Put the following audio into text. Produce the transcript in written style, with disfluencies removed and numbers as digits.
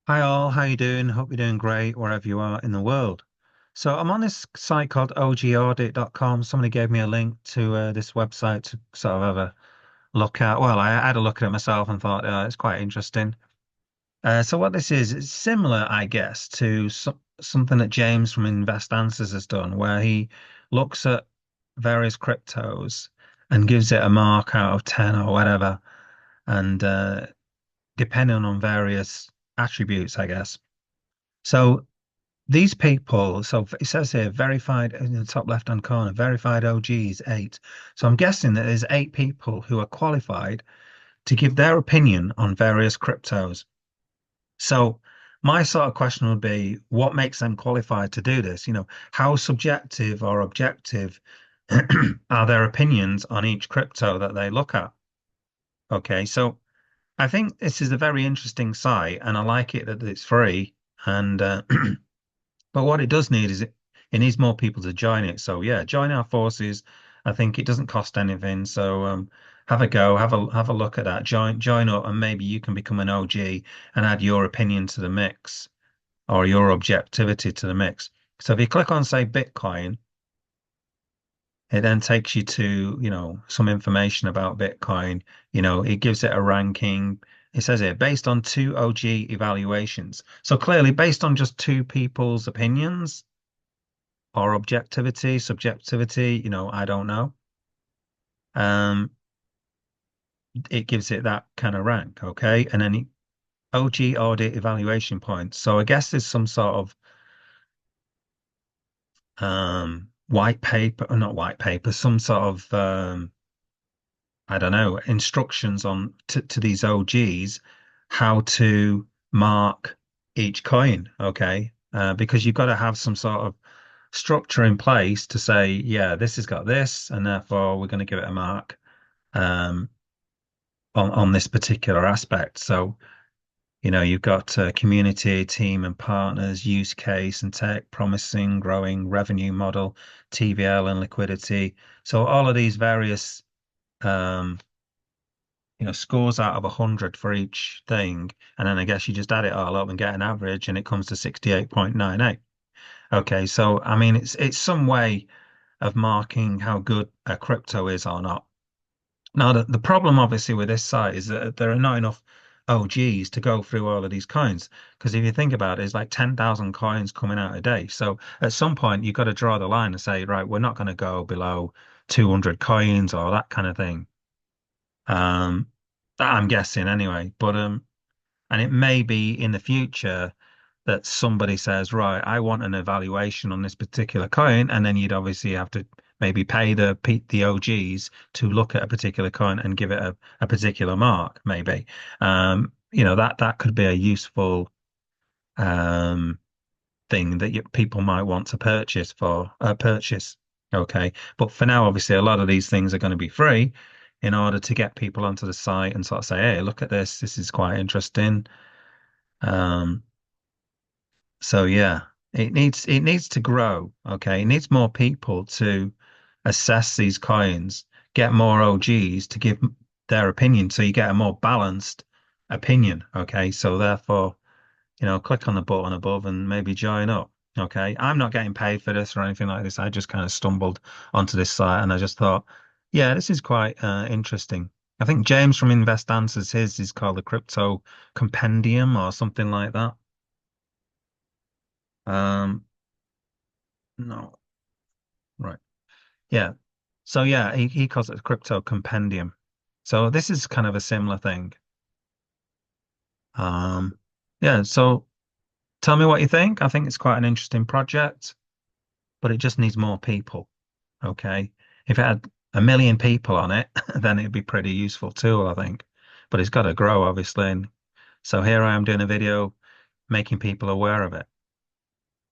Hi all, how you doing? Hope you're doing great wherever you are in the world. So I'm on this site called ogaudit.com. Somebody gave me a link to this website to sort of have a look at. Well, I had a look at it myself and thought it's quite interesting. So what this is, it's similar, I guess, to something that James from Invest Answers has done, where he looks at various cryptos and gives it a mark out of 10 or whatever, and depending on various attributes, I guess. So these people, so it says here, verified in the top left-hand corner, verified OGs, eight. So I'm guessing that there's eight people who are qualified to give their opinion on various cryptos. So my sort of question would be, what makes them qualified to do this? How subjective or objective are their opinions on each crypto that they look at? Okay, so I think this is a very interesting site, and I like it that it's free. And But what it does need is it needs more people to join it. So yeah, join our forces. I think it doesn't cost anything. So have a go, have a look at that. Join up, and maybe you can become an OG and add your opinion to the mix or your objectivity to the mix. So if you click on say Bitcoin, it then takes you to, some information about Bitcoin. It gives it a ranking. It says here, based on two OG evaluations. So clearly, based on just two people's opinions, or objectivity, subjectivity, I don't know. Um, it gives it that kind of rank, okay? And then OG audit evaluation points. So I guess there's some sort of white paper, or not white paper, some sort of I don't know, instructions on to these OGs how to mark each coin, okay? Because you've got to have some sort of structure in place to say, yeah, this has got this, and therefore we're going to give it a mark. um, on this particular aspect. So, you've got community, team and partners, use case and tech, promising, growing, revenue model, TVL and liquidity. So all of these various, um, scores out of 100 for each thing. And then I guess you just add it all up and get an average and it comes to 68.98. Okay, so I mean it's some way of marking how good a crypto is or not. Now, the problem obviously with this site is that there are not enough OGs to go through all of these coins. Because if you think about it, it's like 10,000 coins coming out a day. So at some point, you've got to draw the line and say, right, we're not going to go below 200 coins or that kind of thing. Um, that I'm guessing anyway. And it may be in the future that somebody says, right, I want an evaluation on this particular coin, and then you'd obviously have to maybe pay the OGs to look at a particular coin and give it a particular mark, maybe. That could be a useful um, thing that people might want to purchase. Okay, but for now, obviously, a lot of these things are going to be free in order to get people onto the site and sort of say, hey, look at this. This is quite interesting. Um, So yeah, it needs to grow. Okay, it needs more people to assess these coins, get more OGs to give their opinion, so you get a more balanced opinion. Okay, so therefore, click on the button above and maybe join up. Okay, I'm not getting paid for this or anything like this. I just kind of stumbled onto this site and I just thought, yeah, this is quite interesting. I think James from Invest Answers, his is called the Crypto Compendium or something like that. Um, no. Right. Yeah. So yeah, he calls it a crypto compendium. So this is kind of a similar thing. Um, yeah. So tell me what you think. I think it's quite an interesting project, but it just needs more people. Okay. If it had a million people on it, then it'd be pretty useful too, I think. But it's got to grow, obviously. And so here I am doing a video making people aware of it.